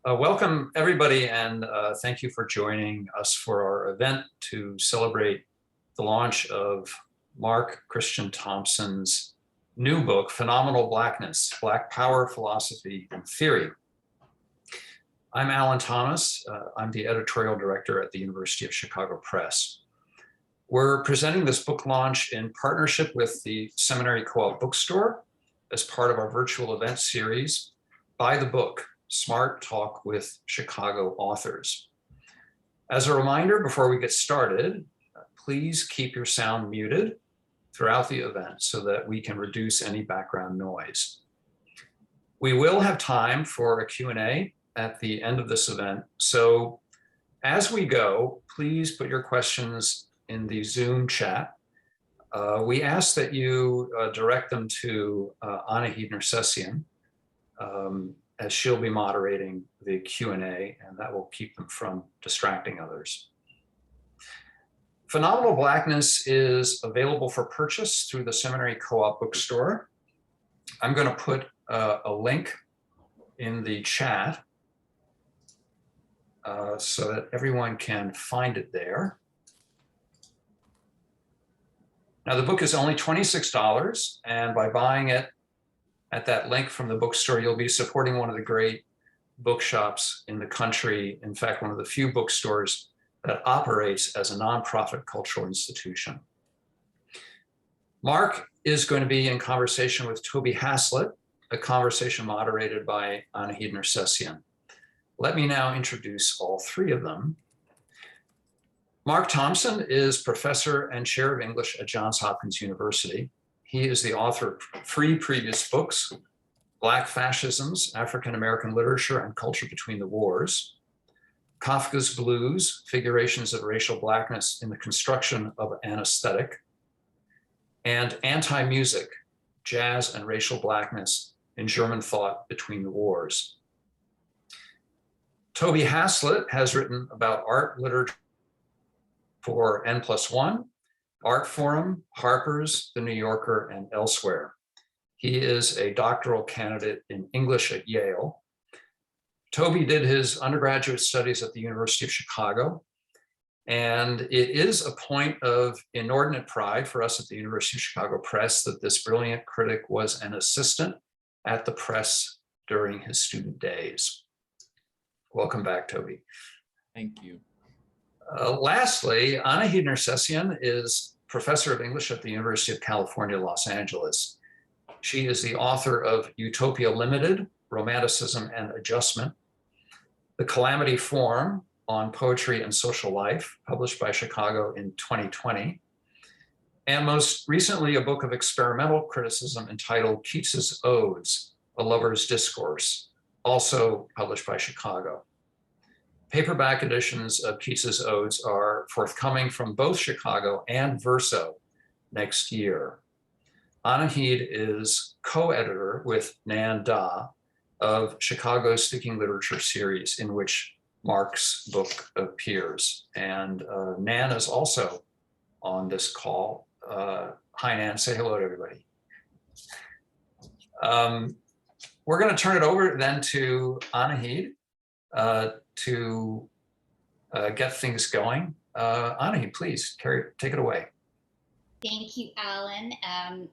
Welcome, everybody, and thank you for joining us for our event to celebrate the launch of Mark Christian Thompson's new book, Phenomenal Blackness, Black Power, Philosophy, and Theory. I'm Alan Thomas. I'm the editorial director at the University of Chicago Press. We're presenting this book launch in partnership with the Seminary Co-op Bookstore as part of our virtual event series, By the Book, Smart Talk with Chicago Authors. As a reminder, before we get started, please keep your sound muted throughout the event so that we can reduce any background noise. We will have time for a Q&A at the end of this event. So as we go, please put your questions in the Zoom chat. We ask that you direct them to Anahid Nersessian, as she'll be moderating the Q&A, and that will keep them from distracting others. Phenomenal Blackness is available for purchase through the Seminary Co-op Bookstore. I'm going to put a link in the chat so that everyone can find it there. Now, the book is only $26, and by buying it at that link from the bookstore, you'll be supporting one of the great bookshops in the country. In fact, one of the few bookstores that operates as a nonprofit cultural institution. Mark is going to be in conversation with Toby Haslett, a conversation moderated by Anahid Nersessian. Let me now introduce all three of them. Mark Thompson is professor and chair of English at Johns Hopkins University. He is the author of three previous books: Black Fascisms, African American Literature and Culture Between the Wars; Kafka's Blues, Figurations of Racial Blackness in the Construction of an Aesthetic; and Anti-Music, Jazz and Racial Blackness in German Thought Between the Wars. Toby Haslett has written about art, literature for N+1, Artforum, Harper's, The New Yorker, and elsewhere. He is a doctoral candidate in English at Yale. Toby did his undergraduate studies at the University of Chicago, and it is a point of inordinate pride for us at the University of Chicago Press that this brilliant critic was an assistant at the press during his student days. Welcome back, Toby. Thank you. Lastly, Anahid Nersessian is professor of English at the University of California, Los Angeles. She is the author of Utopia Limited, Romanticism and Adjustment, The Calamity Form on Poetry and Social Life, published by Chicago in 2020, and most recently a book of experimental criticism entitled Keats's Odes, A Lover's Discourse, also published by Chicago. Paperback editions of Keats's Odes are forthcoming from both Chicago and Verso next year. Anahid is co-editor with Nan Da of Chicago's Speaking Literature series, in which Mark's book appears. And Nan is also on this call. Hi, Nan, say hello to everybody. We're going to turn it over then to Anahid to get things going. Anahid, please take it away. Thank you, Alan.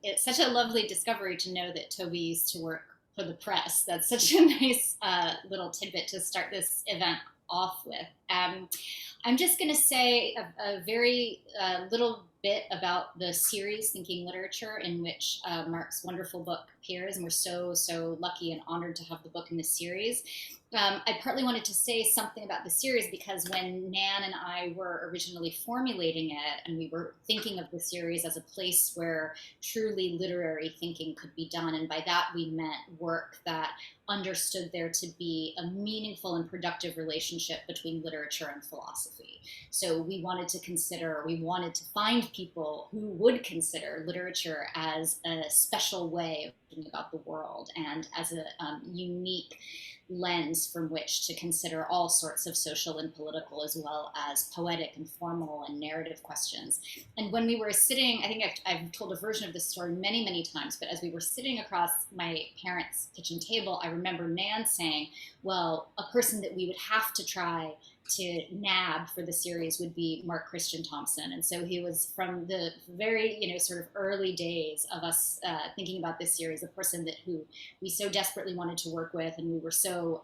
It's such a lovely discovery to know that Toby used to work for the press. That's such a nice little tidbit to start this event off with. I'm just going to say a very little bit about the series Thinking Literature, in which Mark's wonderful book appears, and we're so lucky and honored to have the book in this series. I partly wanted to say something about the series because when Nan and I were originally formulating it, and we were thinking of the series as a place where truly literary thinking could be done, and by that we meant work that understood there to be a meaningful and productive relationship between literature and philosophy. So we wanted to find find people who would consider literature as a special way of thinking about the world and as a unique lens from which to consider all sorts of social and political, as well as poetic and formal and narrative questions. And when we were sitting, I think I've told a version of this story many, many times, but as we were sitting across my parents' kitchen table, I remember Nan saying, well, a person that we would have to try to nab for the series would be Mark Christian Thompson. And so he was, from the very, sort of early days of us thinking about this series, a person who we so desperately wanted to work with, and we were so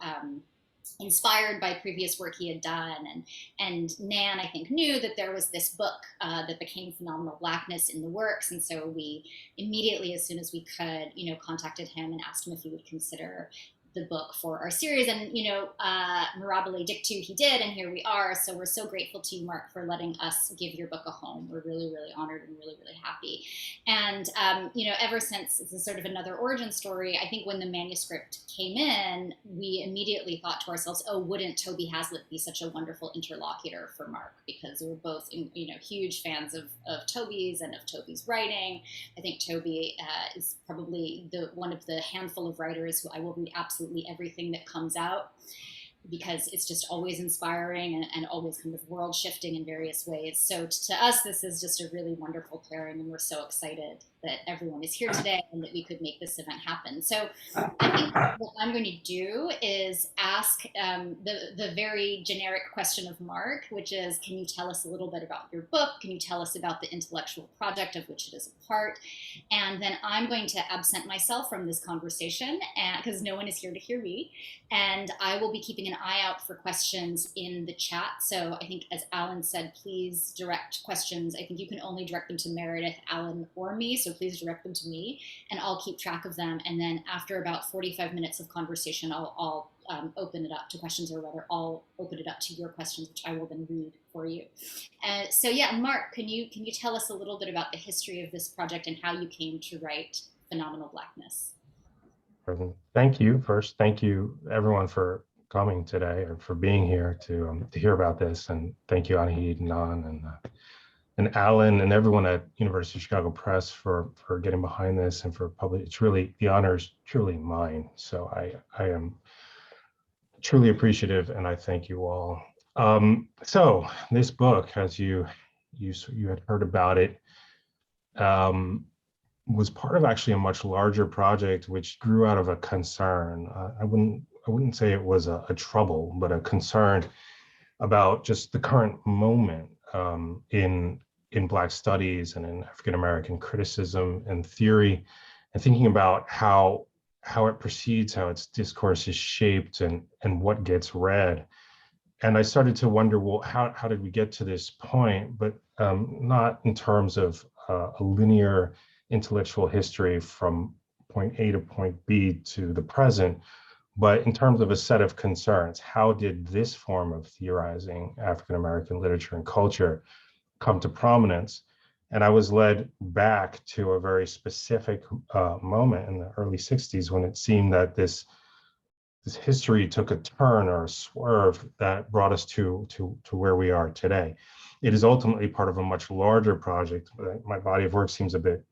inspired by previous work he had done. And Nan, I think, knew that there was this book that became Phenomenal Blackness in the works. And so we immediately, as soon as we could, contacted him and asked him if he would consider the book for our series. And, Mirabile Dictu, he did, and here we are. So we're so grateful to you, Mark, for letting us give your book a home. We're really, really honored and really, really happy. And, ever since, this is sort of another origin story, I think when the manuscript came in, we immediately thought to ourselves, oh, wouldn't Toby Hazlitt be such a wonderful interlocutor for Mark? Because we're both, huge fans of Toby's and of Toby's writing. I think Toby is probably one of the handful of writers who I will read absolutely everything that comes out, because it's just always inspiring and always kind of world shifting in various ways. So to us, this is just a really wonderful pairing, and we're so excited that everyone is here today and that we could make this event happen. So I think what I'm going to do is ask the very generic question of Mark, which is, can you tell us a little bit about your book? Can you tell us about the intellectual project of which it is a part? And then I'm going to absent myself from this conversation because no one is here to hear me. And I will be keeping an eye out for questions in the chat. So I think, as Alan said, please direct questions. I think you can only direct them to Meredith, Alan, or me. So please direct them to me, and I'll keep track of them. And then after about 45 minutes of conversation, I'll open it up to questions, or rather, I'll open it up to your questions, which I will then read for you. So yeah, Mark, can you tell us a little bit about the history of this project and how you came to write Phenomenal Blackness? Thank you. First, thank you everyone for coming today, or for being here to hear about this, and thank you, Anahid, Nan, and Alan, and everyone at University of Chicago Press for getting behind this and for it's really, the honor is truly mine. So I am truly appreciative, and I thank you all. So this book, as you had heard about it, was part of actually a much larger project which grew out of a concern. I wouldn't say it was a trouble, but a concern about just the current moment in Black studies and in African American criticism and theory, and thinking about how it proceeds, how its discourse is shaped, and what gets read. And I started to wonder, well, how did we get to this point? But not in terms of a linear intellectual history from point A to point B to the present, but in terms of a set of concerns. How did this form of theorizing African American literature and culture come to prominence? And I was led back to a very specific moment in the early 60s, when it seemed that this history took a turn or a swerve that brought us to where we are today. It is ultimately part of a much larger project. My body of work seems a bit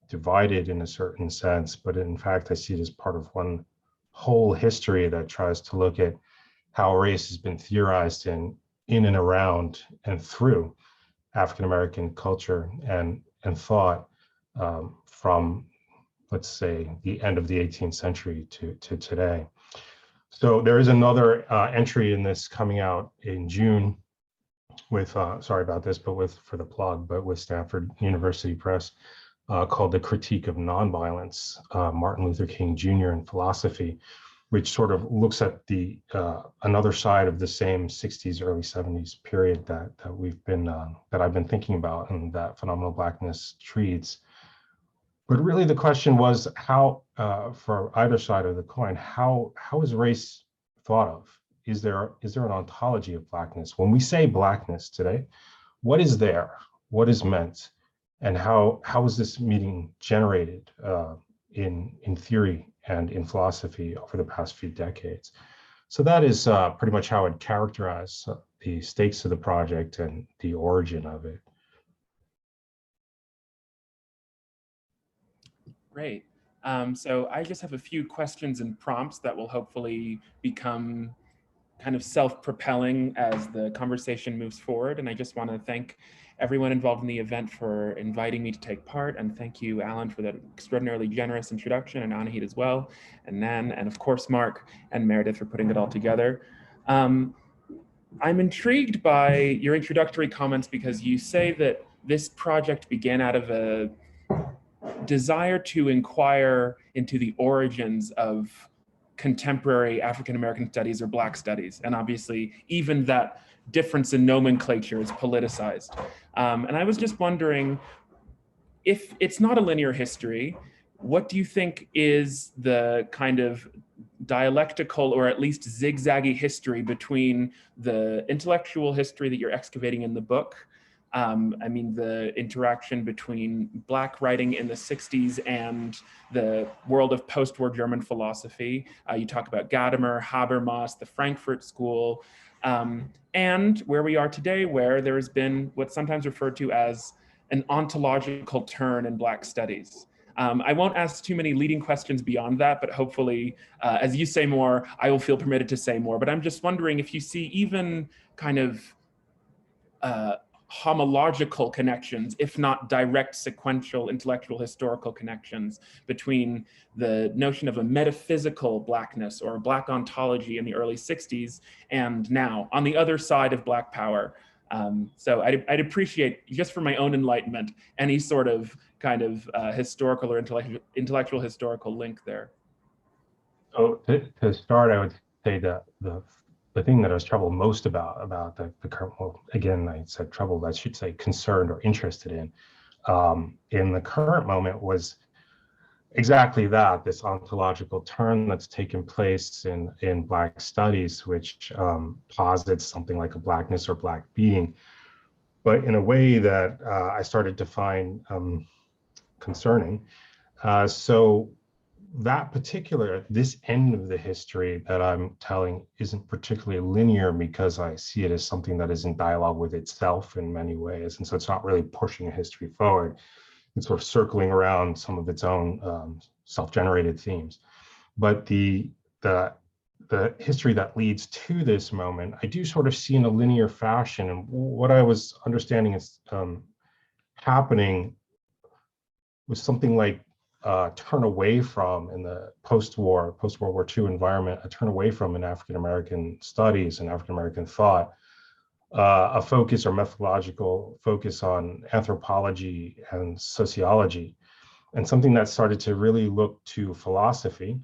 divided in a certain sense, but in fact, I see it as part of one whole history that tries to look at how race has been theorized in and around and through African American culture and thought from, let's say, the end of the 18th century to today. So there is another entry in this coming out in June with, sorry about this, but for the plug, but with Stanford University Press, called The Critique of Nonviolence, Martin Luther King Jr. and Philosophy, which sort of looks at the another side of the same 60s, early 70s period that I've been thinking about, and that Phenomenal Blackness treats. But really the question was, how, for either side of the coin, how is race thought of? Is there an ontology of Blackness? When we say Blackness today, what is there? What is meant? And how is this meaning generated in theory and in philosophy over the past few decades? So that is pretty much how I'd characterize the stakes of the project and the origin of it. Great. So I just have a few questions and prompts that will hopefully become kind of self-propelling as the conversation moves forward. And I just want to thank everyone involved in the event for inviting me to take part. And thank you, Alan, for that extraordinarily generous introduction, and Anahit as well, and Nan, and of course, Mark and Meredith for putting it all together. I'm intrigued by your introductory comments because you say that this project began out of a desire to inquire into the origins of contemporary African American studies or Black studies. And obviously, even that difference in nomenclature is politicized. And I was just wondering, if it's not a linear history, what do you think is the kind of dialectical or at least zigzaggy history between the intellectual history that you're excavating in the book? I mean, the interaction between Black writing in the 60s and the world of post-war German philosophy. You talk about Gadamer, Habermas, the Frankfurt School, and where we are today, where there has been what's sometimes referred to as an ontological turn in Black studies. I won't ask too many leading questions beyond that, but hopefully, as you say more, I will feel permitted to say more. But I'm just wondering if you see even kind of homological connections, if not direct sequential intellectual historical connections between the notion of a metaphysical Blackness or a Black ontology in the early 60s and now on the other side of Black power. So I'd appreciate, just for my own enlightenment, any sort of kind of historical or intellectual historical link there. So to start, I would say that the thing that I was troubled most about the current, well, again, I said troubled, I should say concerned or interested in the current moment was exactly that, this ontological turn that's taken place in Black studies, which posits something like a Blackness or Black being, but in a way that I started to find concerning. So that particular, this end of the history that I'm telling isn't particularly linear because I see it as something that is in dialogue with itself in many ways. And so it's not really pushing a history forward. It's sort of circling around some of its own self-generated themes. But the history that leads to this moment, I do sort of see in a linear fashion. And what I was understanding is happening was something like turn away from in the post-World War II environment, a turn away from in African-American studies and African-American thought, a focus or methodological focus on anthropology and sociology, and something that started to really look to philosophy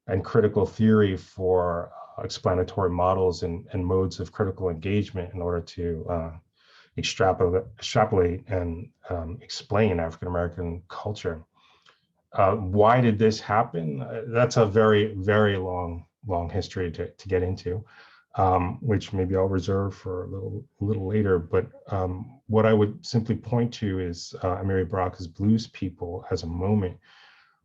and critical theory for explanatory models and modes of critical engagement in order to extrapolate and explain African-American culture. Why did this happen? That's a very, very long history to get into, which maybe I'll reserve for a little later. But what I would simply point to is Amiri Baraka's Blues People as a moment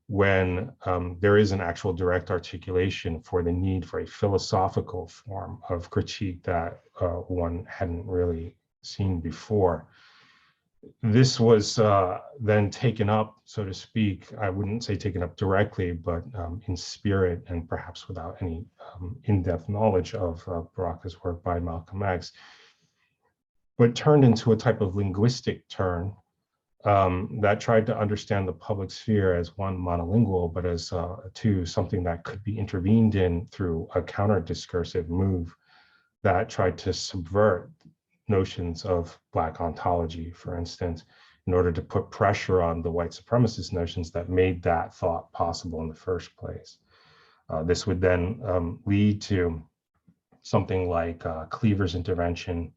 when there is an actual direct articulation for the need for a philosophical form of critique that one hadn't really seen before. This was then taken up, so to speak, I wouldn't say taken up directly, but in spirit and perhaps without any in-depth knowledge of Baraka's work by Malcolm X, but turned into a type of linguistic turn that tried to understand the public sphere as one, monolingual, but as two, something that could be intervened in through a counter-discursive move that tried to subvert notions of Black ontology, for instance, in order to put pressure on the white supremacist notions that made that thought possible in the first place. This would then lead to something like Cleaver's intervention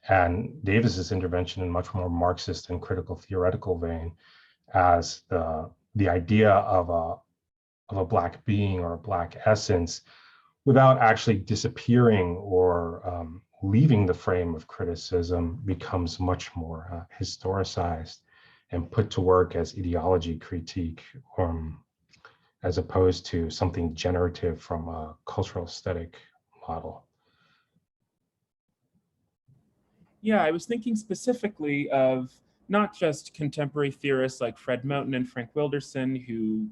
and Davis's intervention in much more Marxist and critical theoretical vein as the idea of a Black being or a Black essence without actually disappearing or leaving the frame of criticism becomes much more historicized and put to work as ideology critique, as opposed to something generative from a cultural aesthetic model. Yeah, I was thinking specifically of not just contemporary theorists like Fred Moten and Frank Wilderson, who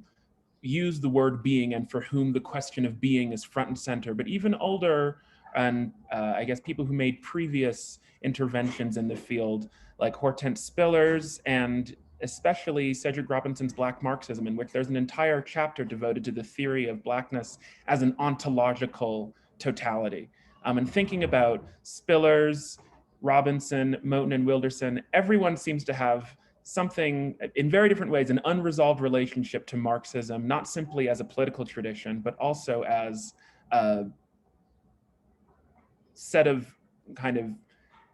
use the word being and for whom the question of being is front and center, but even older and I guess people who made previous interventions in the field, like Hortense Spillers and especially Cedric Robinson's Black Marxism, in which there's an entire chapter devoted to the theory of Blackness as an ontological totality. And thinking about Spillers, Robinson, Moten, and Wilderson, everyone seems to have something in very different ways, an unresolved relationship to Marxism, not simply as a political tradition, but also as a set of kind of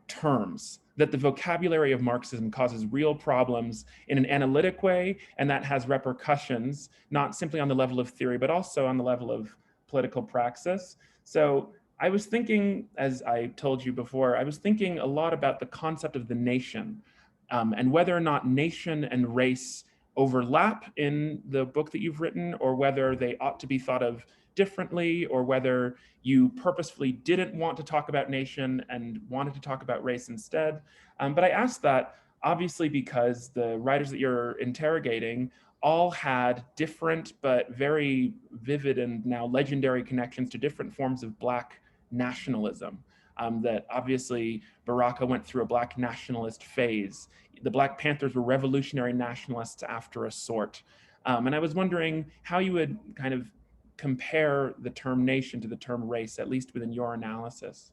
terms, that the vocabulary of Marxism causes real problems in an analytic way, and that has repercussions, not simply on the level of theory, but also on the level of political praxis. So I was thinking, as I told you before, I was thinking a lot about the concept of the nation, and whether or not nation and race overlap in the book that you've written, or whether they ought to be thought of differently, or whether you purposefully didn't want to talk about nation and wanted to talk about race instead. But I asked that obviously because the writers that you're interrogating all had different but very vivid and now legendary connections to different forms of Black nationalism. That obviously Baraka went through a Black nationalist phase. The Black Panthers were revolutionary nationalists after a sort. And I was wondering how you would kind of compare the term nation to the term race, at least within your analysis.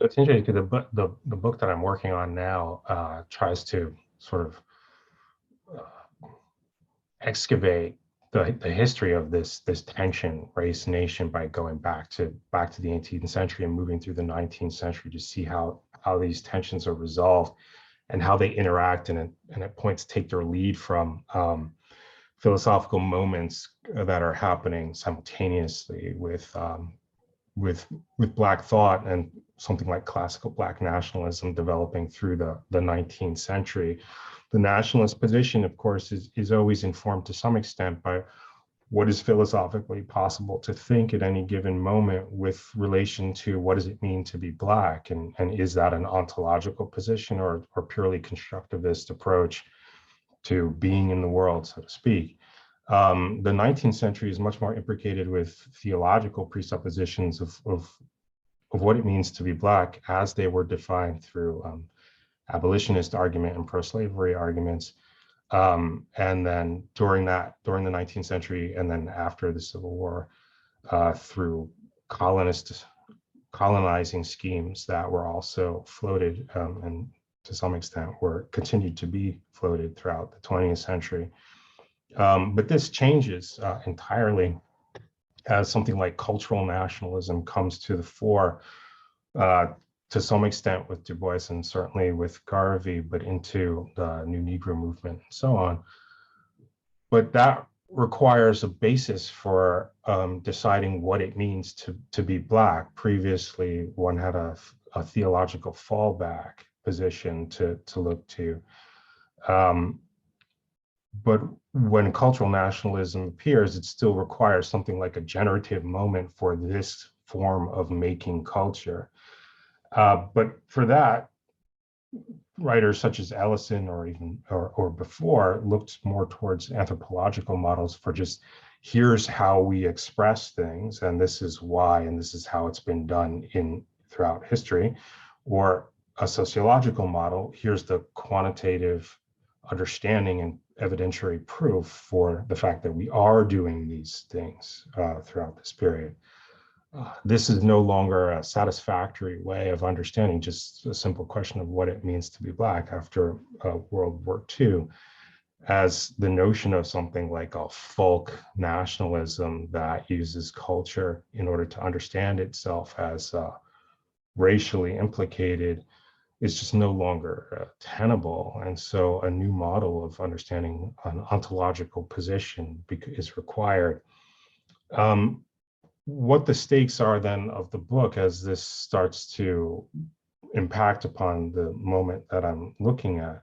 It's interesting because the book that I'm working on now tries to sort of excavate the history of this tension, race, nation, by going back to the 18th century and moving through the 19th century to see how these tensions are resolved and how they interact, and at points take their lead from philosophical moments that are happening simultaneously with Black thought and something like classical Black nationalism developing through the 19th century. The nationalist position, of course, is always informed to some extent by what is philosophically possible to think at any given moment with relation to what does it mean to be Black, and is that an ontological position or purely constructivist approach to being in the world, so to speak. The 19th century is much more implicated with theological presuppositions of what it means to be Black as they were defined through abolitionist argument and pro-slavery arguments. And then during the 19th century and then after the Civil War, through colonizing schemes that were also floated and to some extent were continued to be floated throughout the 20th century. But this changes entirely as something like cultural nationalism comes to the fore, to some extent with Du Bois and certainly with Garvey, but into the New Negro movement and so on. But that requires a basis for deciding what it means to be Black. Previously, one had a theological fallback position to look to. But when cultural nationalism appears, it still requires something like a generative moment for this form of making culture. But for that, writers such as Ellison or before looked more towards anthropological models for just here's how we express things, and this is why, and this is how it's been done throughout history, or a sociological model. Here's the quantitative understanding and evidentiary proof for the fact that we are doing these things throughout this period. This is no longer a satisfactory way of understanding just a simple question of what it means to be Black after World War II, as the notion of something like a folk nationalism that uses culture in order to understand itself as racially implicated is just no longer tenable. And so a new model of understanding an ontological position is required. What the stakes are then of the book as this starts to impact upon the moment that I'm looking at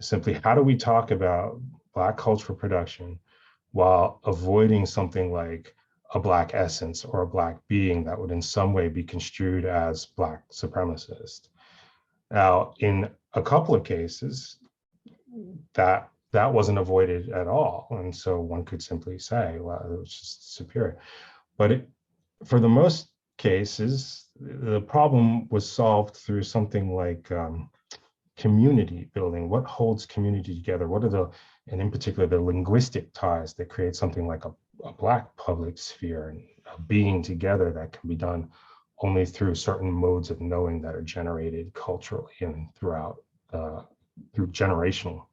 is simply how do we talk about Black cultural production while avoiding something like a Black essence or a Black being that would in some way be construed as Black supremacist. Now, in a couple of cases, that wasn't avoided at all. And so one could simply say, well, it was just superior. But for the most cases, the problem was solved through something like community building. What holds community together? What are and in particular, the linguistic ties that create something like a Black public sphere and a being together that can be done only through certain modes of knowing that are generated culturally and through generational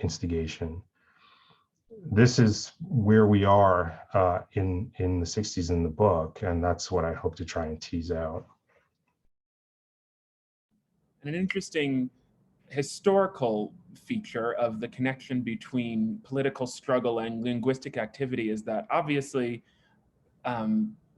instigation. This is where we are in the 60s in the book, and that's what I hope to try and tease out. And an interesting historical feature of the connection between political struggle and linguistic activity is that obviously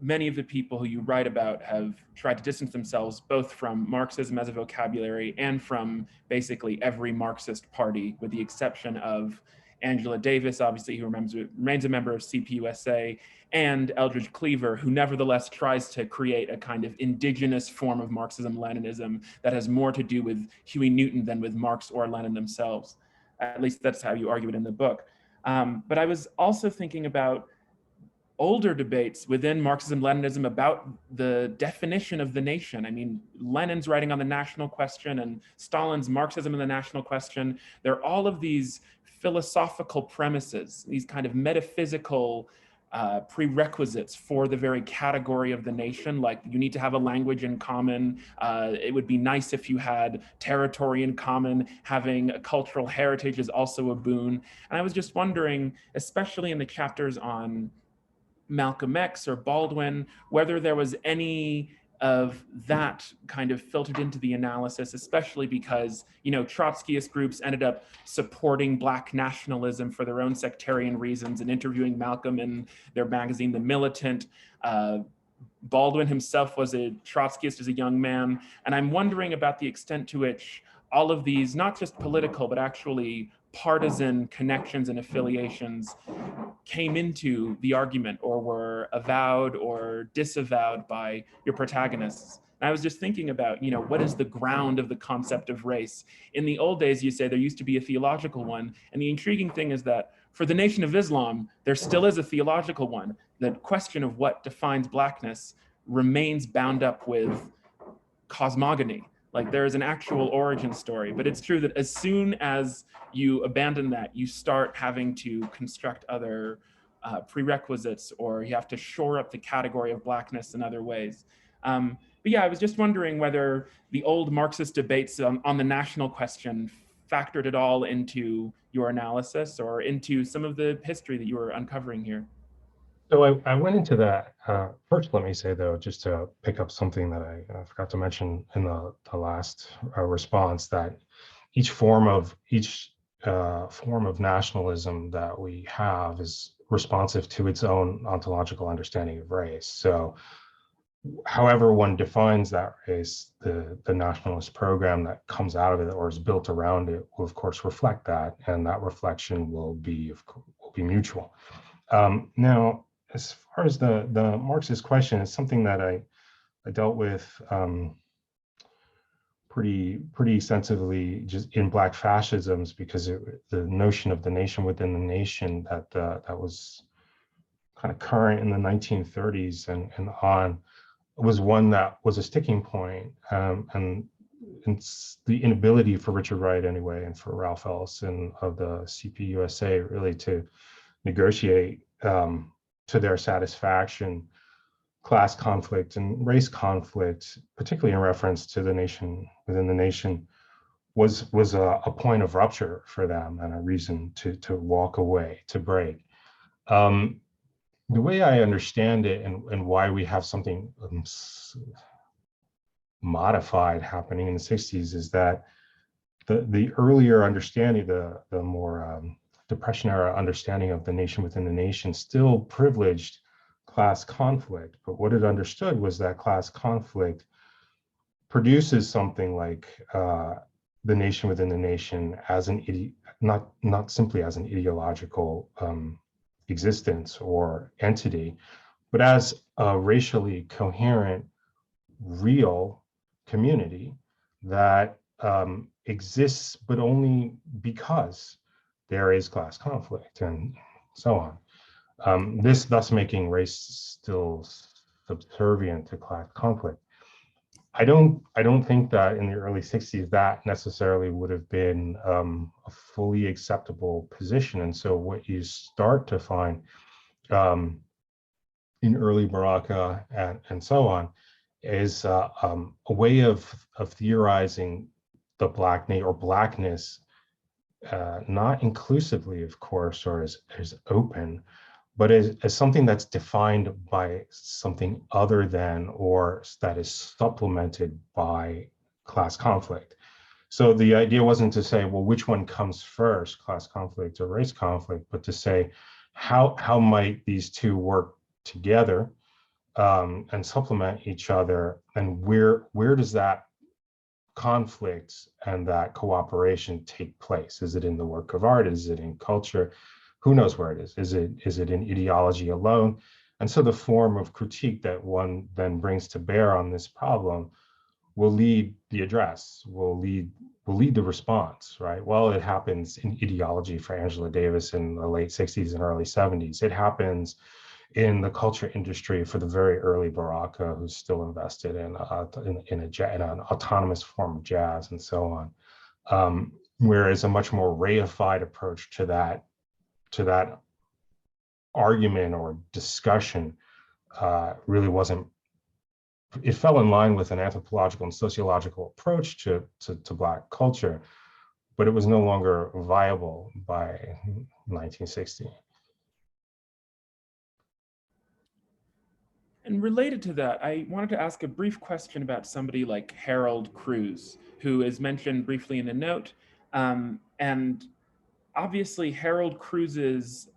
many of the people who you write about have tried to distance themselves both from Marxism as a vocabulary and from basically every Marxist party, with the exception of Angela Davis, obviously, who remains a member of CPUSA, and Eldridge Cleaver, who nevertheless tries to create a kind of indigenous form of Marxism-Leninism that has more to do with Huey Newton than with Marx or Lenin themselves. At least that's how you argue it in the book. But I was also thinking about older debates within Marxism-Leninism about the definition of the nation. I mean, Lenin's writing on the national question and Stalin's Marxism and the national question. There are all of these philosophical premises, these kind of metaphysical prerequisites for the very category of the nation, like you need to have a language in common. It would be nice if you had territory in common. Having a cultural heritage is also a boon. And I was just wondering, especially in the chapters on Malcolm X or Baldwin, whether there was any of that kind of filtered into the analysis, especially because, you know, Trotskyist groups ended up supporting Black nationalism for their own sectarian reasons and interviewing Malcolm in their magazine, The Militant. Baldwin himself was a Trotskyist as a young man. And I'm wondering about the extent to which all of these, not just political, but actually partisan connections and affiliations came into the argument or were avowed or disavowed by your protagonists. And I was just thinking about, you know, what is the ground of the concept of race? In the old days, you say there used to be a theological one. And the intriguing thing is that for the Nation of Islam, there still is a theological one. The question of what defines Blackness remains bound up with cosmogony. Like there is an actual origin story, but it's true that as soon as you abandon that, you start having to construct other prerequisites, or you have to shore up the category of Blackness in other ways. But yeah, I was just wondering whether the old Marxist debates on the national question factored at all into your analysis or into some of the history that you were uncovering here. So I went into that. First, let me say, though, just to pick up something that I forgot to mention in the last response, that each form of nationalism that we have is responsive to its own ontological understanding of race. So however one defines that race, the nationalist program that comes out of it or is built around it will, of course, reflect that, and that reflection will be mutual. Now, as far as the Marxist question, it's something that I dealt with pretty extensively just in Black Fascisms, because the notion of the nation within the nation that was kind of current in the 1930s and on was one that was a sticking point, and it's the inability for Richard Wright anyway, and for Ralph Ellison of the CPUSA really to negotiate to their satisfaction class conflict and race conflict, particularly in reference to the nation within the nation, was a point of rupture for them and a reason to walk away, to break. The way I understand it, and why we have something modified happening in the 60s, is that the earlier understanding, the more Depression era understanding of the nation within the nation still privileged class conflict, but what it understood was that class conflict produces something like the nation within the nation as not simply as an ideological existence or entity, but as a racially coherent, real community that exists, but only because there is class conflict and so on. This thus making race still subservient to class conflict. I don't think that in the early 60s that necessarily would have been a fully acceptable position. And so what you start to find in early Baraka and so on is a way of theorizing the blackness, not inclusively, of course, or as open, but as something that's defined by something other than, or that is supplemented by class conflict. So the idea wasn't to say, well, which one comes first, class conflict or race conflict, but to say, how might these two work together and supplement each other, and where does that conflict and that cooperation take place? Is it in the work of art? Is it in culture? Who knows where it is? Is it in ideology alone? And so the form of critique that one then brings to bear on this problem will lead the address, will lead the response, right? Well, it happens in ideology for Angela Davis in the late 60s and early 70s. It happens in the culture industry for the very early Baraka, who's still invested in an autonomous form of jazz and so on. Whereas a much more reified approach to that argument or discussion really wasn't. It fell in line with an anthropological and sociological approach to Black culture, but it was no longer viable by 1960. And related to that, I wanted to ask a brief question about somebody like Harold Crews, who is mentioned briefly in a note. And obviously, Harold Crews's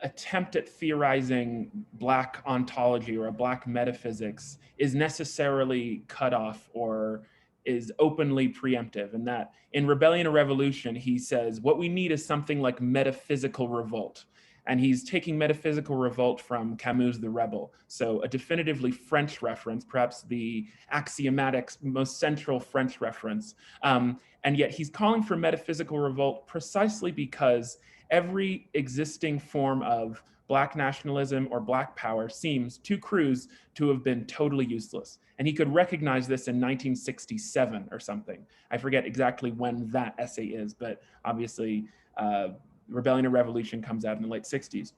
attempt at theorizing Black ontology or a Black metaphysics is necessarily cut off or is openly preemptive, and that in Rebellion or Revolution, he says, what we need is something like metaphysical revolt. And he's taking metaphysical revolt from Camus' The Rebel. So a definitively French reference, perhaps the axiomatic, most central French reference. And yet he's calling for metaphysical revolt precisely because every existing form of Black nationalism or Black power seems to Crews to have been totally useless. And he could recognize this in 1967 or something. I forget exactly when that essay is, but obviously Rebellion or Revolution comes out in the late 60s.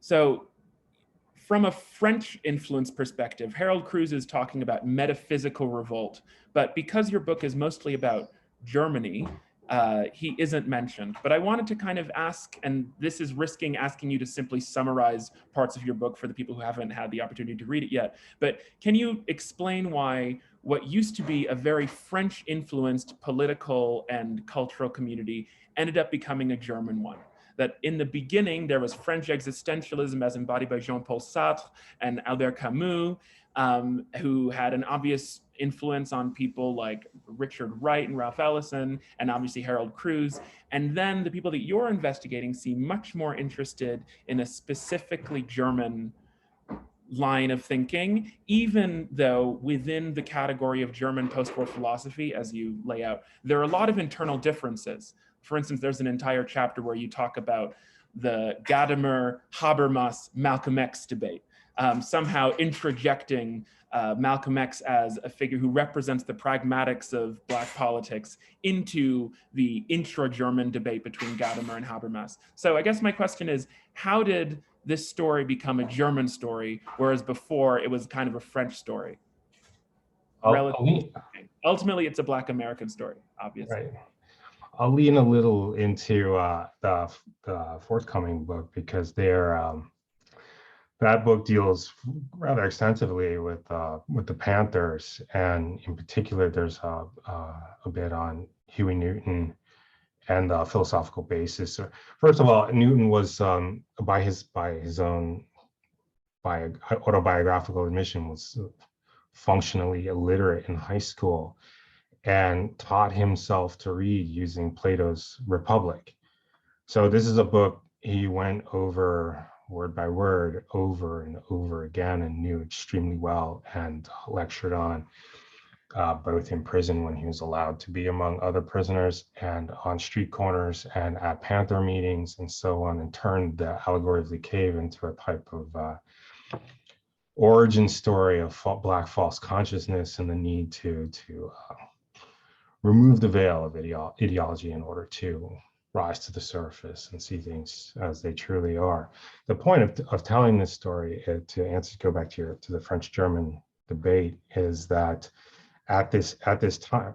So from a French influence perspective, Harold Crews is talking about metaphysical revolt, but because your book is mostly about Germany, he isn't mentioned. But I wanted to kind of ask, and this is risking asking you to simply summarize parts of your book for the people who haven't had the opportunity to read it yet, but can you explain why what used to be a very French-influenced political and cultural community ended up becoming a German one? That in the beginning, there was French existentialism as embodied by Jean-Paul Sartre and Albert Camus, who had an obvious influence on people like Richard Wright and Ralph Ellison, and obviously Harold Crews. And then the people that you're investigating seem much more interested in a specifically German line of thinking, even though within the category of German post-war philosophy, as you lay out, there are a lot of internal differences. For instance, there's an entire chapter where you talk about the Gadamer, Habermas, Malcolm X debate, somehow introjecting Malcolm X as a figure who represents the pragmatics of Black politics into the intra-German debate between Gadamer and Habermas. So I guess my question is, how did this story become a German story, whereas before it was kind of a French story? Ultimately, it's a Black American story, obviously. Right. I'll lean a little into the forthcoming book, because that book deals rather extensively with the Panthers, and in particular, there's a bit on Huey Newton and the philosophical basis. First of all, Newton was, by his own autobiographical admission, was functionally illiterate in high school, and taught himself to read using Plato's Republic. So this is a book he went over word by word, over and over again, and knew extremely well, and lectured on, both in prison when he was allowed to be among other prisoners, and on street corners and at Panther meetings and so on, and turned the allegory of the cave into a type of origin story of Black false consciousness and the need to remove the veil of ideology in order to rise to the surface and see things as they truly are. The point of telling this story, go back to the French-German debate, is that at this time,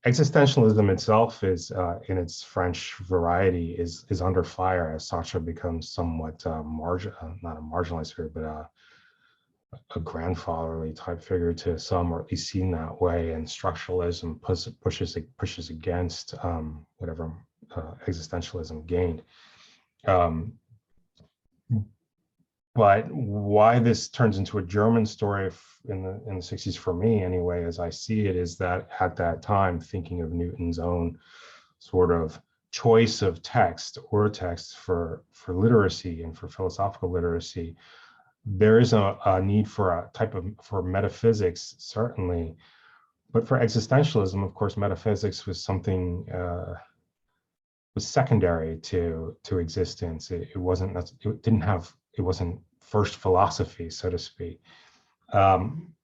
existentialism itself is, in its French variety, is under fire as Sartre becomes somewhat not a marginalized figure, but a grandfatherly type figure to some, or at least seen that way, and structuralism pushes against whatever existentialism gained. But why this turns into a German story in the 60s, for me anyway, as I see it, is that at that time, thinking of Newton's own sort of choice of text or texts for literacy and for philosophical literacy, there is a need for for metaphysics, certainly, but for existentialism, of course, metaphysics was something was secondary to existence. It wasn't first philosophy, so to speak.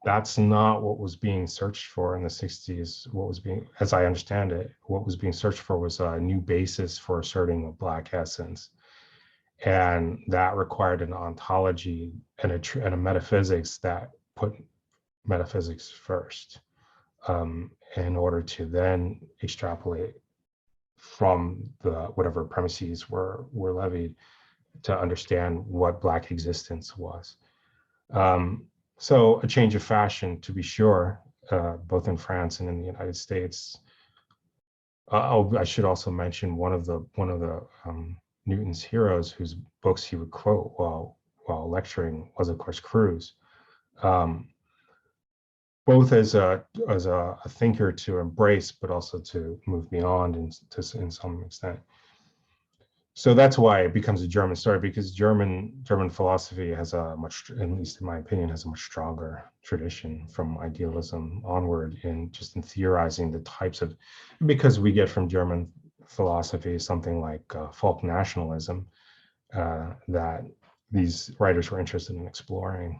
That's not what was being searched for in the 60s. As I understand it, what was being searched for was a new basis for asserting a Black essence. And that required an ontology and a metaphysics that put metaphysics first, in order to then extrapolate from whatever premises were levied to understand what Black existence was. So a change of fashion, to be sure, both in France and in the United States. I should also mention one of the Newton's heroes, whose books he would quote while lecturing, was of course Cruz, both as a thinker to embrace, but also to move beyond in some extent. So that's why it becomes a German story, because German philosophy has at least in my opinion, has a much stronger tradition from idealism onward in theorizing the types of, because we get from German philosophy something like folk nationalism that these writers were interested in exploring.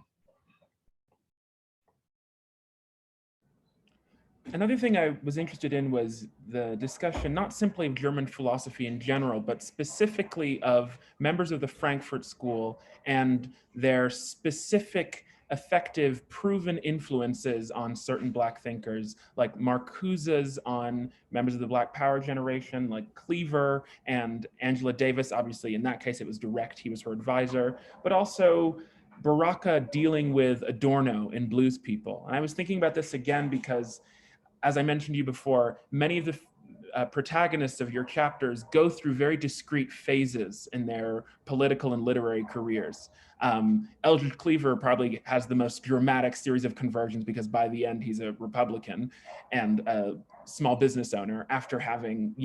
Another thing I was interested in was the discussion, not simply of German philosophy in general, but specifically of members of the Frankfurt School and their specific, effective, proven influences on certain Black thinkers, like Marcuse's on members of the Black Power generation, like Cleaver and Angela Davis. Obviously, in that case, it was direct. He was her advisor, but also Baraka dealing with Adorno in Blues People. And I was thinking about this again because, as I mentioned to you before, many of the protagonists of your chapters go through very discrete phases in their political and literary careers. Eldridge Cleaver probably has the most dramatic series of conversions, because by the end he's a Republican and a small business owner after having,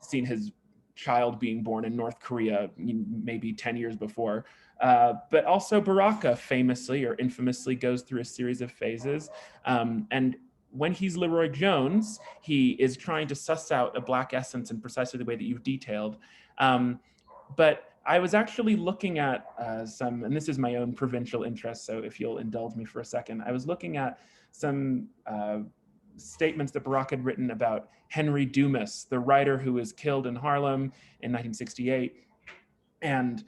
seen his child being born in North Korea maybe 10 years before. But also Baraka famously or infamously goes through a series of phases. And when he's Leroy Jones, he is trying to suss out a Black essence in precisely the way that you've detailed. But I was actually looking at some, and this is my own provincial interest, so if you'll indulge me for a second, I was looking at some statements that Baraka had written about Henry Dumas, the writer who was killed in Harlem in 1968. And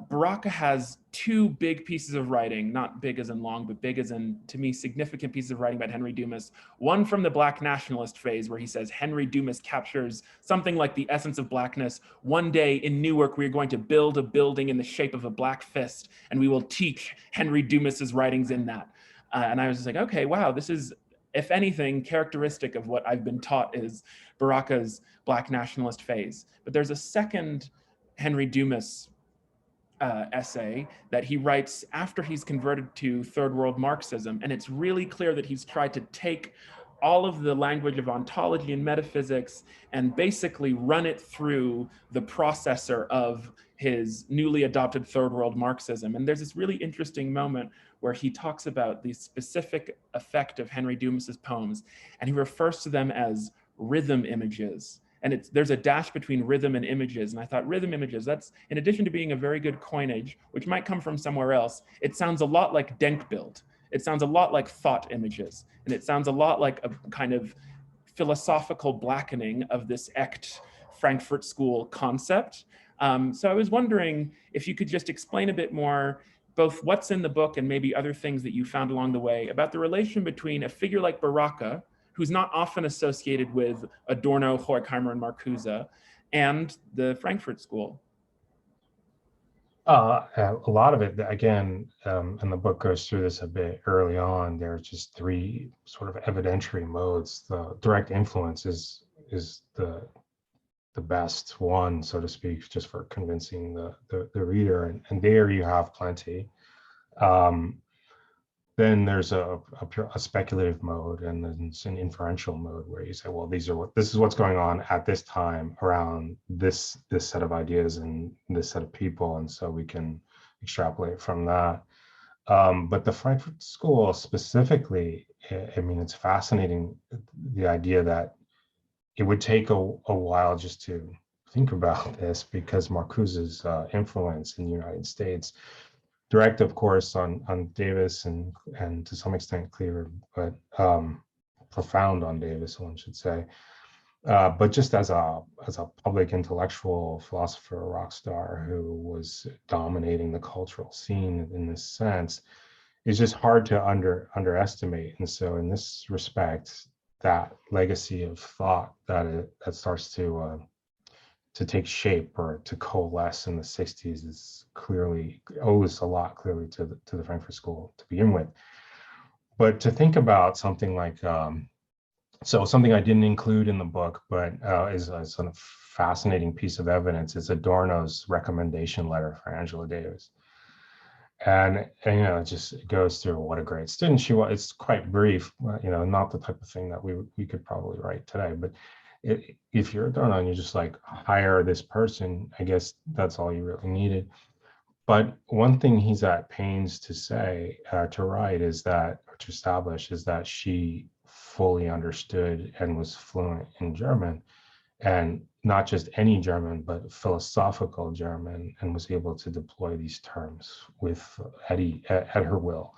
Baraka has two big pieces of writing, not big as in long, but big as in, to me, significant pieces of writing about Henry Dumas. One from the Black nationalist phase, where he says Henry Dumas captures something like the essence of Blackness. One day in Newark, we are going to build a building in the shape of a black fist, and we will teach Henry Dumas's writings in that. And I was just like, okay, wow, this is, if anything, characteristic of what I've been taught is Baraka's Black nationalist phase. But there's a second Henry Dumas essay that he writes after he's converted to Third World Marxism. And it's really clear that he's tried to take all of the language of ontology and metaphysics and basically run it through the processor of his newly adopted third world Marxism. And there's this really interesting moment where he talks about the specific effect of Henry Dumas's poems, and he refers to them as rhythm images. And there's a dash between rhythm and images. And I thought rhythm images, that's, in addition to being a very good coinage, which might come from somewhere else, it sounds a lot like Denkbild. It sounds a lot like thought images. And it sounds a lot like a kind of philosophical blackening of this Echt Frankfurt School concept. So I was wondering if you could just explain a bit more, both what's in the book and maybe other things that you found along the way about the relation between a figure like Baraka, who's not often associated with Adorno, Horkheimer, and Marcuse, and the Frankfurt School. A lot of it, again, and the book goes through this a bit early on. There are just three sort of evidentiary modes. The direct influence is the best one, so to speak, just for convincing the reader, and there you have plenty. Then there's a speculative mode, and then it's an inferential mode where you say, well, this is what's going on at this time around this set of ideas and this set of people, and so we can extrapolate from that. But the Frankfurt School specifically, I mean, it's fascinating, the idea that it would take a while just to think about this, because Marcuse's influence in the United States, direct, of course, on Davis and to some extent Cleaver, but profound on Davis, one should say. But just as a public intellectual philosopher, rock star who was dominating the cultural scene in this sense, is just hard to underestimate. And so, in this respect, that legacy of thought that starts to take shape or to coalesce in the 60s is clearly owes a lot clearly to the Frankfurt School to begin with. But to think about something like, so something I didn't include in the book, but is a sort of fascinating piece of evidence, is Adorno's recommendation letter for Angela Davis. And you know, it goes through what a great student she was. It's quite brief, you know, not the type of thing that we could probably write today, but if you're Adorno and you just like hire this person, I guess that's all you really needed. But one thing he's at pains to say, to write, is that, or to establish, is that she fully understood and was fluent in German, and not just any German, but philosophical German, and was able to deploy these terms with at her will.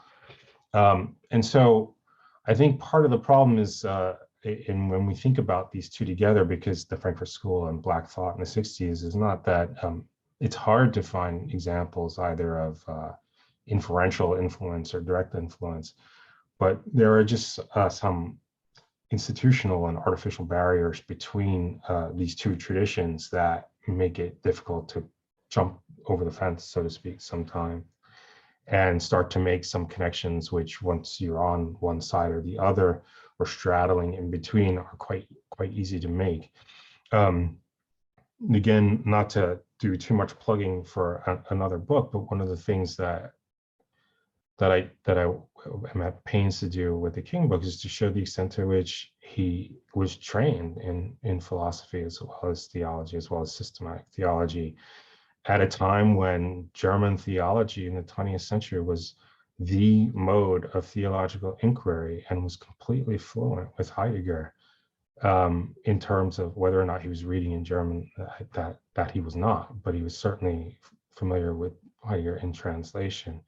And so I think part of the problem is, and when we think about these two together, because the Frankfurt School and Black thought in the 60s is not that, it's hard to find examples either of inferential influence or direct influence, but there are just some institutional and artificial barriers between these two traditions that make it difficult to jump over the fence, so to speak, sometime, and start to make some connections which, once you're on one side or the other, or straddling in between, are quite easy to make. Again, not to do too much plugging for another book, but one of the things that I am at pains to do with the King book is to show the extent to which he was trained in philosophy as well as theology, as well as systematic theology, at a time when German theology in the 20th century was the mode of theological inquiry, and was completely fluent with Heidegger, in terms of whether or not he was reading in German, that he was not, but he was certainly familiar with Heidegger in translation,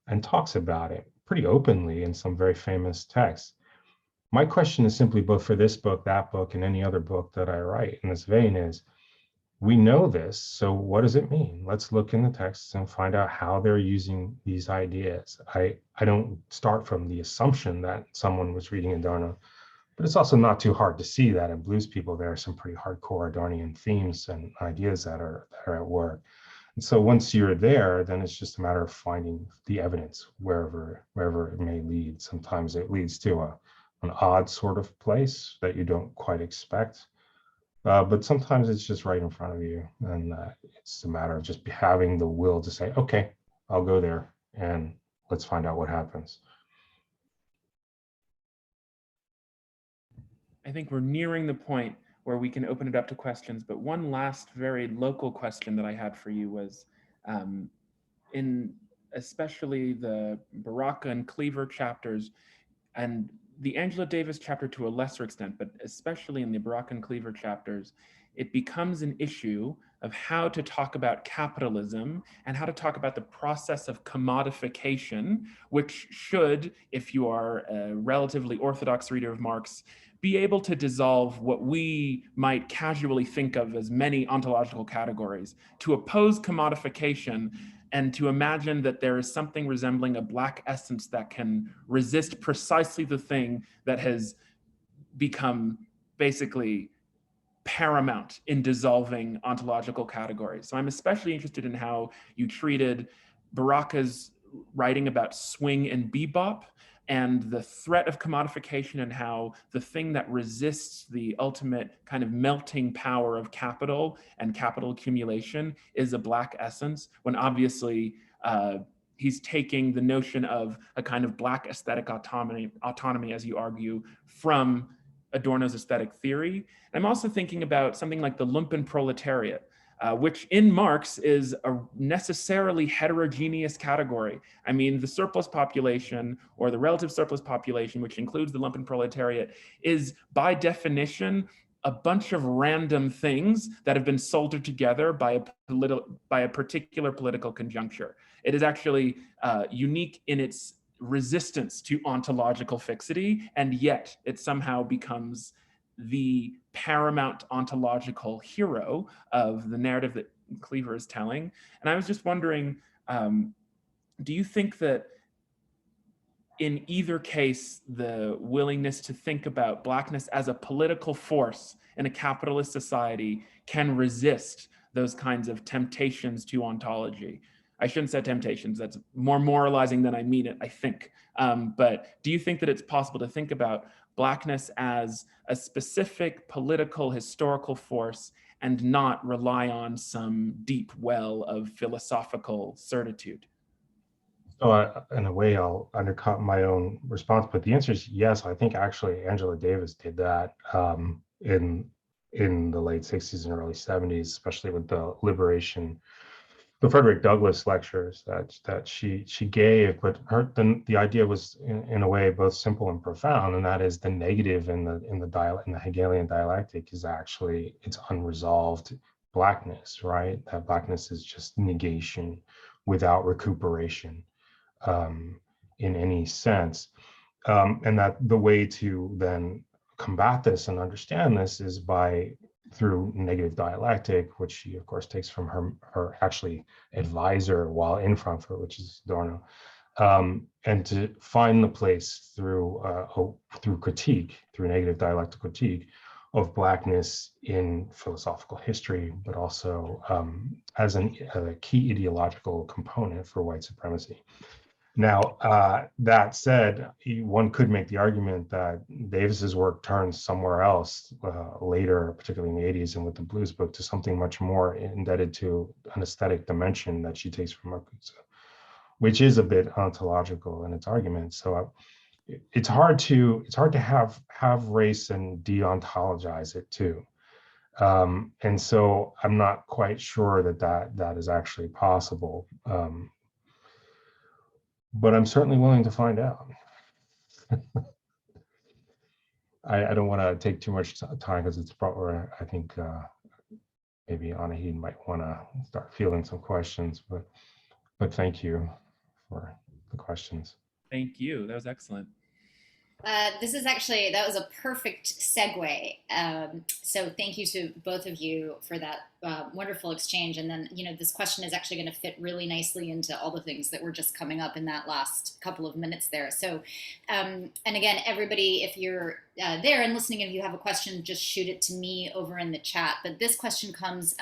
and talks about it pretty openly in some very famous texts. My question is simply, both for this book, that book, and any other book that I write in this vein, is, we know this, so what does it mean? Let's look in the texts and find out how they're using these ideas. I don't start from the assumption that someone was reading Adorno, but it's also not too hard to see that in Blues People, there are some pretty hardcore Adornian themes and ideas that are at work. And so once you're there, then it's just a matter of finding the evidence wherever it may lead. Sometimes it leads to an odd sort of place that you don't quite expect. But sometimes it's just right in front of you, and it's a matter of just having the will to say, okay, I'll go there and let's find out what happens. I think we're nearing the point where we can open it up to questions, but one last very local question that I had for you was, in especially the Baraka and Cleaver chapters, and the Angela Davis chapter to a lesser extent, but especially in the Baraka and Cleaver chapters, it becomes an issue of how to talk about capitalism and how to talk about the process of commodification, which should, if you are a relatively orthodox reader of Marx, be able to dissolve what we might casually think of as many ontological categories. To oppose commodification and to imagine that there is something resembling a black essence that can resist precisely the thing that has become basically paramount in dissolving ontological categories. So I'm especially interested in how you treated Baraka's writing about swing and bebop and the threat of commodification, and how the thing that resists the ultimate kind of melting power of capital and capital accumulation is a black essence, when obviously he's taking the notion of a kind of black aesthetic autonomy, as you argue, from Adorno's aesthetic theory. I'm also thinking about something like the lumpen proletariat, which in Marx is a necessarily heterogeneous category. I mean, the surplus population, or the relative surplus population, which includes the lumpen proletariat, is by definition a bunch of random things that have been soldered together by a particular political conjuncture. It is actually unique in its resistance to ontological fixity, and yet it somehow becomes the paramount ontological hero of the narrative that Cleaver is telling. And I was just wondering, do you think that in either case, the willingness to think about Blackness as a political force in a capitalist society can resist those kinds of temptations to ontology? I shouldn't say temptations, that's more moralizing than I mean it, I think. But do you think that it's possible to think about Blackness as a specific political, historical force and not rely on some deep well of philosophical certitude? So in a way, I'll undercut my own response, but the answer is yes. I think actually Angela Davis did that in the late 60s and early 70s, especially with the liberation, the Frederick Douglass lectures that she gave. But the idea was in a way both simple and profound, and that is the negative in the Hegelian dialectic is actually it's unresolved blackness, right? That blackness is just negation without recuperation. In any sense, and that the way to then combat this and understand this is through negative dialectic, which she of course takes from her actually advisor while in Frankfurt, which is Adorno, and to find the place through critique, through negative dialectic critique of blackness in philosophical history, but also as a key ideological component for white supremacy. Now, that said, one could make the argument that Davis's work turns somewhere else later, particularly in the 80s and with the Blues Book, to something much more indebted to an aesthetic dimension that she takes from Marcuse, which is a bit ontological in its argument. So it's hard to have race and de-ontologize it too. And so I'm not quite sure that is actually possible. But I'm certainly willing to find out. I don't want to take too much time because it's probably, I think maybe Anahid might want to start fielding some questions, but thank you for the questions. Thank you, that was excellent. That was a perfect segue. So thank you to both of you for that wonderful exchange. And then, this question is actually going to fit really nicely into all the things that were just coming up in that last couple of minutes there. So, and again, everybody, if you're there and listening, if you have a question, just shoot it to me over in the chat. But this question comes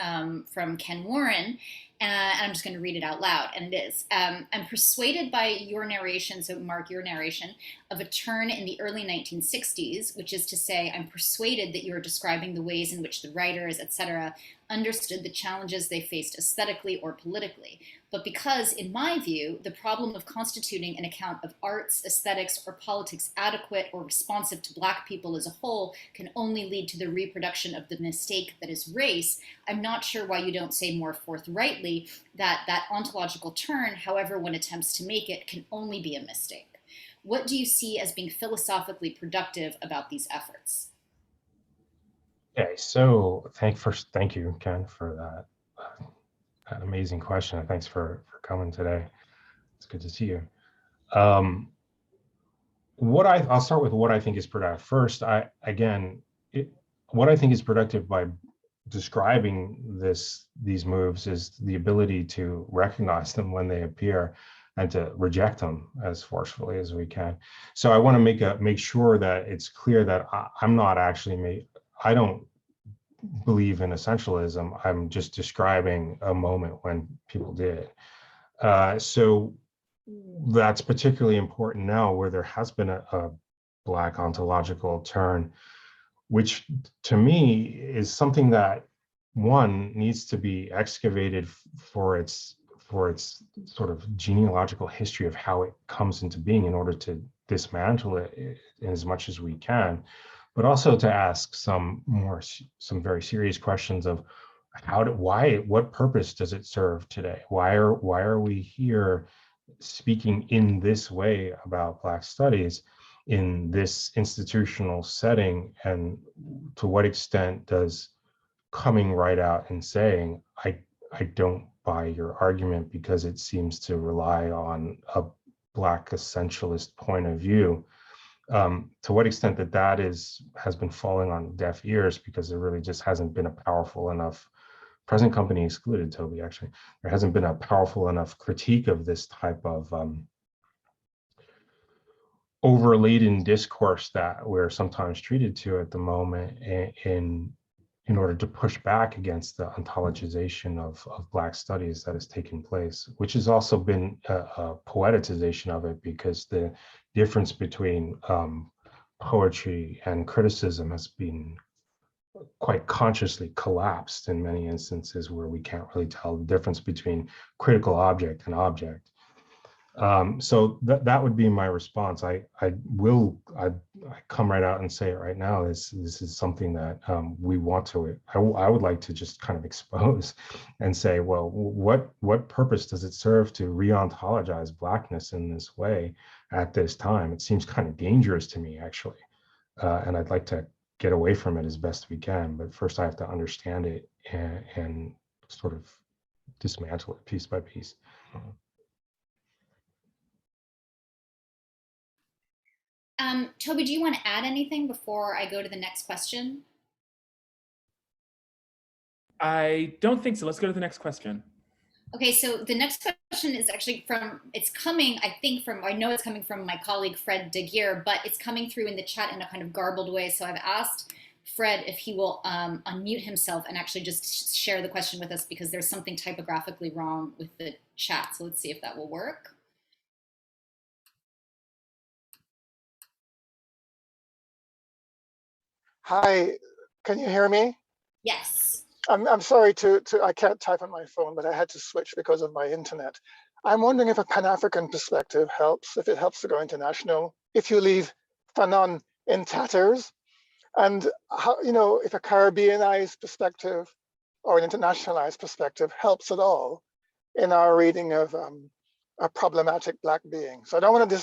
from Ken Warren. And I'm just going to read it out loud. And it is, I'm persuaded by your narration, so Mark, your narration, of a turn in the early 1960s, which is to say, I'm persuaded that you're describing the ways in which the writers, etc., understood the challenges they faced aesthetically or politically, but because, in my view, the problem of constituting an account of arts, aesthetics, or politics adequate or responsive to Black people as a whole can only lead to the reproduction of the mistake that is race, I'm not sure why you don't say more forthrightly that that ontological turn, however one attempts to make it, can only be a mistake. What do you see as being philosophically productive about these efforts? Okay, so thank you, Ken, for that amazing question. And thanks for coming today. It's good to see you. I'll start with what I think is productive. First, what I think is productive by describing these moves is the ability to recognize them when they appear and to reject them as forcefully as we can. So I want to make sure that it's clear that I don't believe in essentialism. I'm just describing a moment when people did. So that's particularly important now where there has been a Black ontological turn, which to me is something that one needs to be excavated for its sort of genealogical history of how it comes into being in order to dismantle it as much as we can, but also to ask some very serious questions of what purpose does it serve today? Why are we here speaking in this way about Black studies in this institutional setting, and to what extent does coming right out and saying, I don't buy your argument because it seems to rely on a Black essentialist point of view, to what extent that has been falling on deaf ears, because there really just hasn't been a powerful enough, present company excluded, Toby, actually, there hasn't been a powerful enough critique of this type of overladen discourse that we're sometimes treated to at the moment in order to push back against the ontologization of Black studies that has taken place, which has also been a poeticization of it, because the difference between poetry and criticism has been quite consciously collapsed in many instances, where we can't really tell the difference between critical object and object. So that would be my response. I come right out and say it right now. This is something that we want to. I would like to just kind of expose and say, well, what purpose does it serve to re-ontologize Blackness in this way at this time? It seems kind of dangerous to me, actually, and I'd like to get away from it as best we can. But first, I have to understand it and sort of dismantle it piece by piece. Toby, do you want to add anything before I go to the next question? I don't think so. Let's go to the next question. Okay, so the next question is actually it's coming from my colleague Fred Daguerre, but it's coming through in the chat in a kind of garbled way. So I've asked Fred if he will unmute himself and actually just share the question with us, because there's something typographically wrong with the chat. So let's see if that will work. Hi, can you hear me? Yes. I'm sorry I can't type on my phone, but I had to switch because of my internet. I'm wondering if a Pan-African perspective helps, if it helps to go international, if you leave Fanon in tatters, and how, if a Caribbeanized perspective or an internationalized perspective helps at all in our reading of a problematic Black being. So I don't want to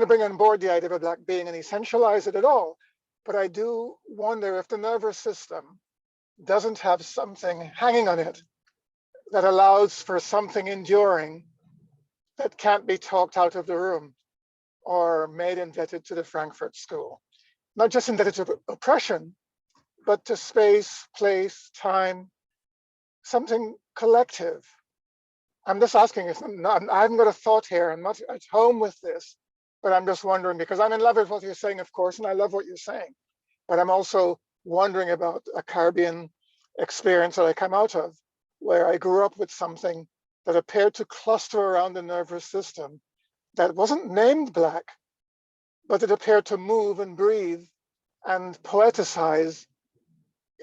bring on board the idea of a Black being and essentialize it at all. But I do wonder if the nervous system doesn't have something hanging on it that allows for something enduring that can't be talked out of the room or made indebted to the Frankfurt School. Not just indebted to oppression, but to space, place, time, something collective. I'm just asking, I haven't got a thought here, I'm not at home with this, but I'm just wondering, because I'm in love with what you're saying, of course, and I love what you're saying. But I'm also wondering about a Caribbean experience that I come out of, where I grew up with something that appeared to cluster around the nervous system that wasn't named Black, but it appeared to move and breathe and poeticize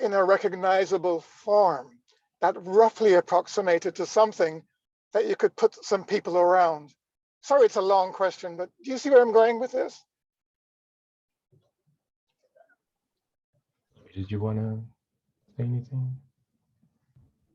in a recognizable form that roughly approximated to something that you could put some people around? Sorry, it's a long question, but do you see where I'm going with this? Did you want to say anything?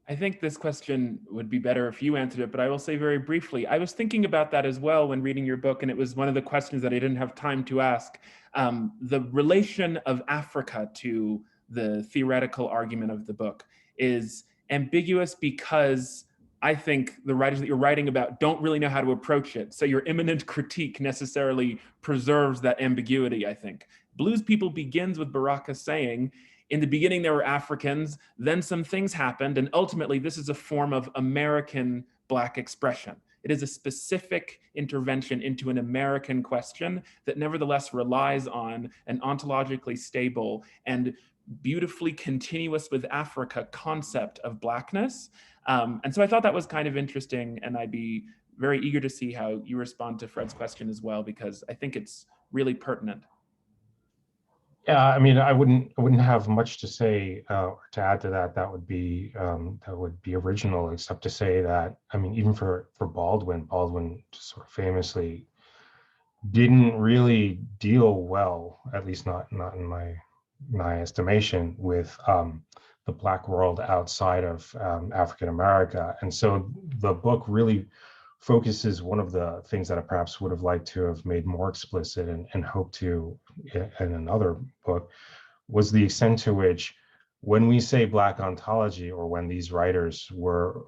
I think this question would be better if you answered it, but I will say very briefly, I was thinking about that as well when reading your book, and it was one of the questions that I didn't have time to ask. The relation of Africa to the theoretical argument of the book is ambiguous because I think the writers that you're writing about don't really know how to approach it. So your imminent critique necessarily preserves that ambiguity, I think. Blues People begins with Baraka saying, in the beginning, there were Africans, then some things happened, and ultimately this is a form of American Black expression. It is a specific intervention into an American question that nevertheless relies on an ontologically stable and beautifully continuous with Africa concept of Blackness. And so I thought that was kind of interesting, and I'd be very eager to see how you respond to Fred's question as well, because I think it's really pertinent. Yeah, I mean, I wouldn't have much to say or to add to that. That would be original, except to say that, I mean, even for Baldwin just sort of famously didn't really deal well, at least not in my estimation, with the Black world outside of African America. And so the book really focuses one of the things that I perhaps would have liked to have made more explicit and hoped to in another book was the extent to which, when we say Black ontology, or when these writers were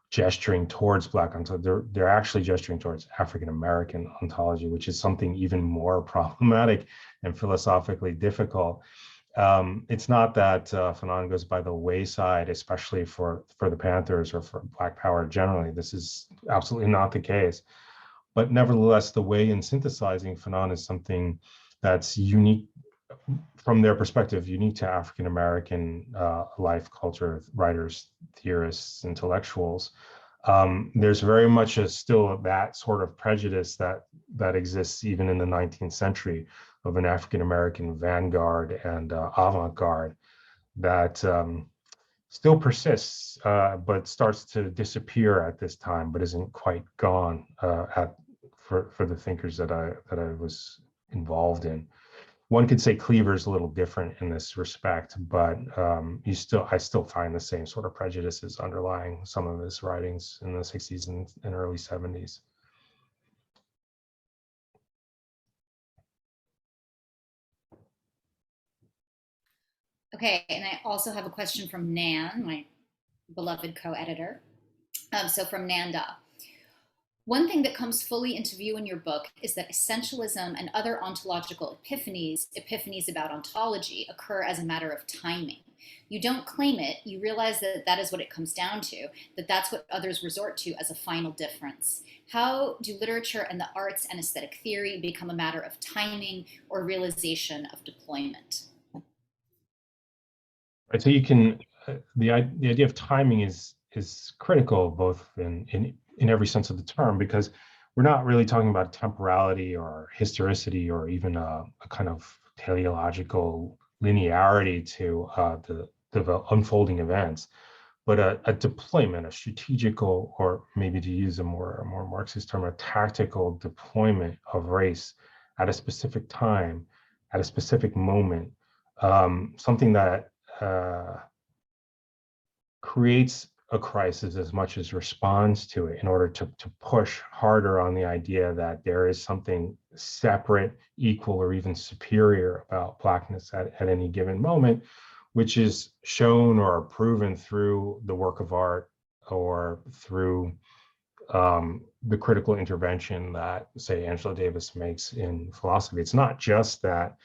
gesturing towards Black ontology, they're actually gesturing towards African American ontology, which is something even more problematic and philosophically difficult. It's not that Fanon goes by the wayside, especially for the Panthers or for Black Power generally. This is absolutely not the case. But nevertheless, the way in synthesizing Fanon is something that's unique from their perspective, unique to African American life, culture, writers, theorists, intellectuals. There's very much still that sort of prejudice that exists even in the 19th century, of an African American vanguard and avant-garde that still persists, but starts to disappear at this time, but isn't quite gone for the thinkers that I was involved in. One could say Cleaver's a little different in this respect, but I still find the same sort of prejudices underlying some of his writings in the 60s and early 70s. Okay, and I also have a question from Nan, my beloved co-editor. So from Nanda. One thing that comes fully into view in your book is that essentialism and other ontological epiphanies about ontology, occur as a matter of timing. You don't claim it, you realize that that is what it comes down to, that that's what others resort to as a final difference. How do literature and the arts and aesthetic theory become a matter of timing or realization of deployment? Right, so you can, the idea of timing is critical, both in every sense of the term, because we're not really talking about temporality or historicity or even a kind of teleological linearity to the unfolding events, but a deployment, a strategical, or maybe to use a more Marxist term, a tactical deployment of race at a specific time, at a specific moment, something that creates a crisis as much as responds to it, in order to push harder on the idea that there is something separate, equal, or even superior about Blackness at any given moment, which is shown or proven through the work of art or through the critical intervention that, say, Angela Davis makes in philosophy. It's not just that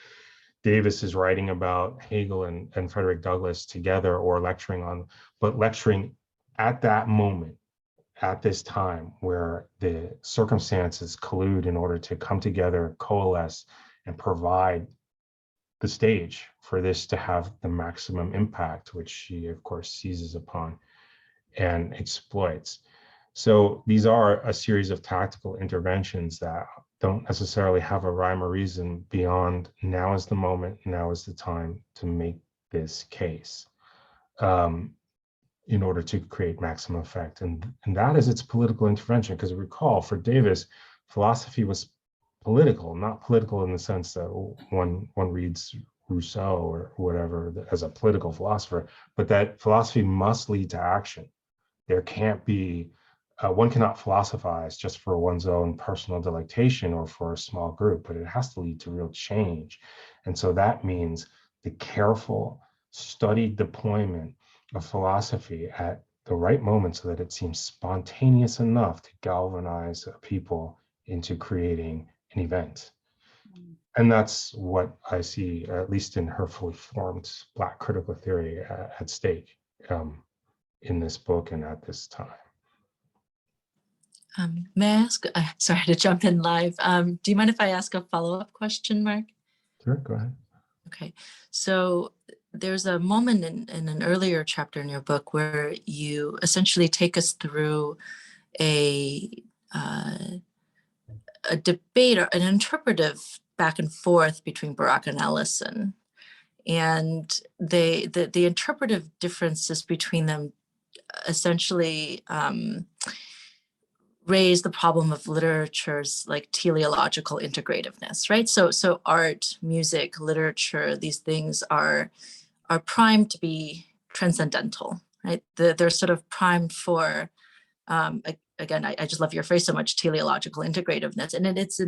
Davis is writing about Hegel and Frederick Douglass together, or lecturing on, but lecturing at that moment, at this time, where the circumstances collude in order to come together, coalesce, and provide the stage for this to have the maximum impact, which she, of course, seizes upon and exploits. So these are a series of tactical interventions that don't necessarily have a rhyme or reason beyond now is the moment, now is the time to make this case. in order to create maximum effect. And that is its political intervention. Because recall, for Davis, philosophy was political, not political in the sense that one reads Rousseau or whatever as a political philosopher, but that philosophy must lead to action. There can't be, one cannot philosophize just for one's own personal delectation or for a small group, but it has to lead to real change. And so that means the careful, studied deployment of philosophy at the right moment so that it seems spontaneous enough to galvanize people into creating an event. And that's what I see, at least in her fully formed Black critical theory, at stake in this book and at this time. May I ask, sorry to jump in live. Do you mind if I ask a follow-up question, Mark? Sure, go ahead. Okay, so there's a moment in an earlier chapter in your book where you essentially take us through a debate or an interpretive back and forth between Barak and Ellison. And the interpretive differences between them essentially raise the problem of literature's like teleological integrativeness, right? So art, music, literature, these things are primed to be transcendental, right? They're sort of primed for, again, I just love your phrase so much, teleological integrativeness. And it's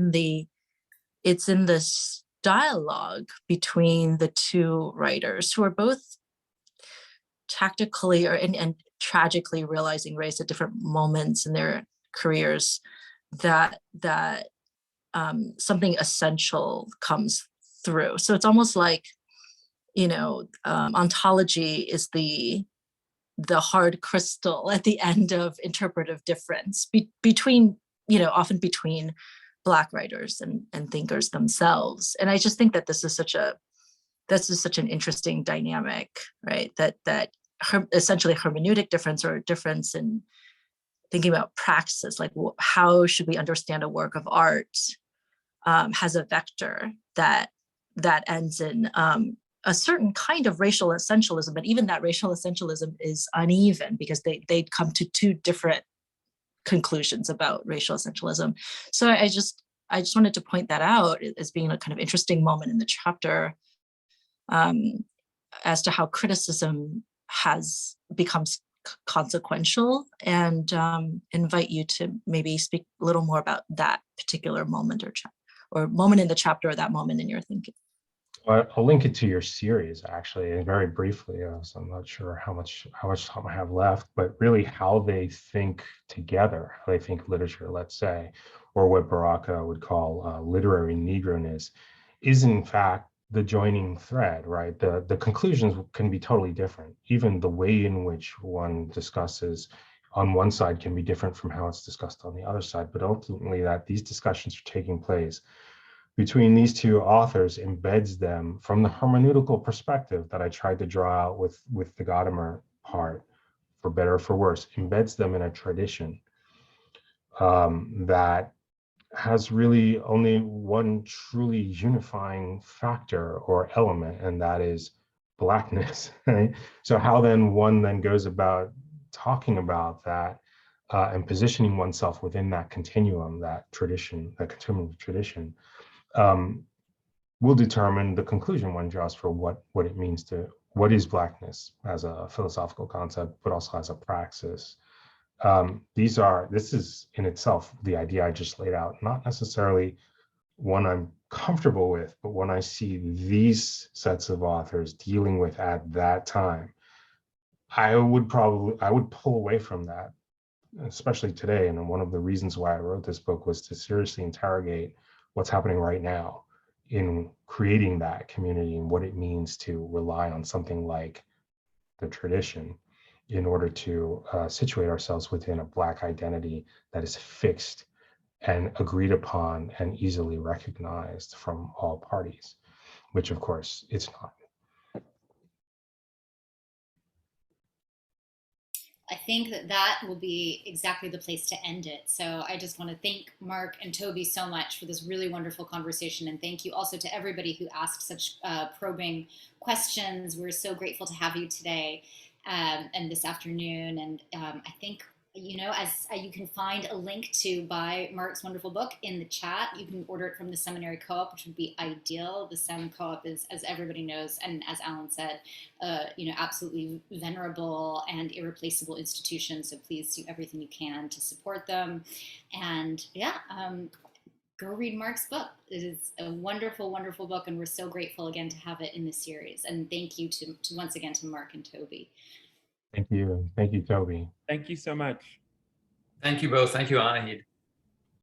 in this dialogue between the two writers who are both tactically and tragically realizing race at different moments in their careers, that something essential comes through. So it's almost like, ontology is the hard crystal at the end of interpretive difference between, often between Black writers and thinkers themselves. And I just think that this is such an interesting dynamic, right? That essentially hermeneutic difference or difference in thinking about praxis, like how should we understand a work of art, has a vector that ends in a certain kind of racial essentialism, but even that racial essentialism is uneven because they'd come to two different conclusions about racial essentialism. So I just wanted to point that out as being a kind of interesting moment in the chapter, as to how criticism becomes consequential, and invite you to maybe speak a little more about that particular moment or moment in the chapter, or that moment in your thinking. I'll link it to your series, actually, and very briefly. So I'm not sure how much time I have left, but really how they think together, how they think literature, let's say, or what Baraka would call literary Negroness, is in fact the joining thread, right? The conclusions can be totally different. Even the way in which one discusses on one side can be different from how it's discussed on the other side, but ultimately that these discussions are taking place between these two authors embeds them from the hermeneutical perspective that I tried to draw out with the Gadamer part, for better or for worse, embeds them in a tradition that has really only one truly unifying factor or element, and that is Blackness. Right? So how then one goes about talking about that and positioning oneself within that continuum, that tradition, that continuum of tradition, will determine the conclusion one draws for what it means to, what is Blackness as a philosophical concept, but also as a praxis. This is in itself, the idea I just laid out, not necessarily one I'm comfortable with, but when I see these sets of authors dealing with at that time, I would pull away from that, especially today. And one of the reasons why I wrote this book was to seriously interrogate what's happening right now in creating that community and what it means to rely on something like the tradition in order to situate ourselves within a Black identity that is fixed and agreed upon and easily recognized from all parties, which of course it's not. I think that will be exactly the place to end it. So I just want to thank Mark and Toby so much for this really wonderful conversation. And thank you also to everybody who asked such probing questions. We're so grateful to have you today. and this afternoon. And I think, you know, as you can find a link to buy Mark's wonderful book in the chat. You can order it from the Seminary Co-op, which would be ideal. The Sem Co-op is, as everybody knows, and as Alan said, you know, absolutely venerable and irreplaceable institution. So please do everything you can to support them. And yeah, go read Mark's book. It is a wonderful, wonderful book, and we're so grateful again to have it in the series. And thank you to once again to Mark and Toby. Thank you. Thank you, Toby. Thank you so much. Thank you both. Thank you, Anahid.